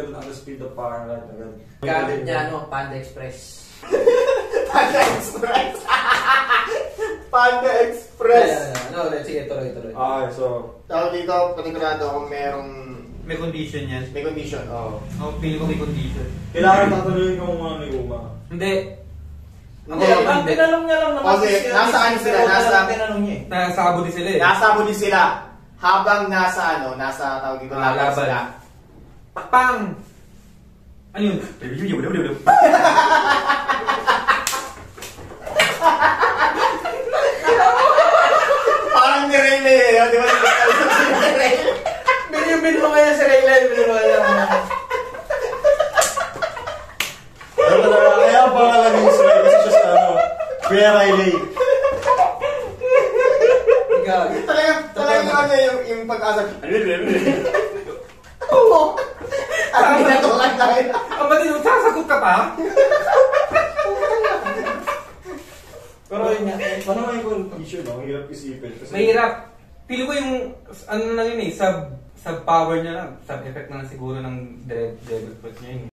ganun ang speed of power light na ganun. Gamit niya, ano, Panda Express. Panda Express! Panda Express! No, sige, tuloy. Okay, so... Tawag dito, panigurado kung merong... May condition yan. May condition, oo. Oh, pili ko may condition. Kailangan tatuloy yung mga ni Uma. Hindi. Hindi, ang tinanong niya lang naman. Kasi nasaan sila? Tinanong niya eh. Nasa Abu din sila eh. Nasa Abu din sila. Habang nasa ano, nasa tawag dito laban sila. Pakpang! Ano yun? Parang ni Rayleigh eh, di ba? Binibin mo kaya si Rayleigh, binibin mo kaya. Kaya pangalan yung Israel kasi siya sa ano, Kuya Riley. Talagang ano yung pag-asa. Oo! At pinatukan tayo. Ang matino, sasagot ka pa? Pero yun nga, ano nga yung condition, no? Hirap isipin. Mahirap. Pili ko yung, ano lang yun eh, sub power niya lang. Sub effect na lang siguro ng devil fruit niya yun.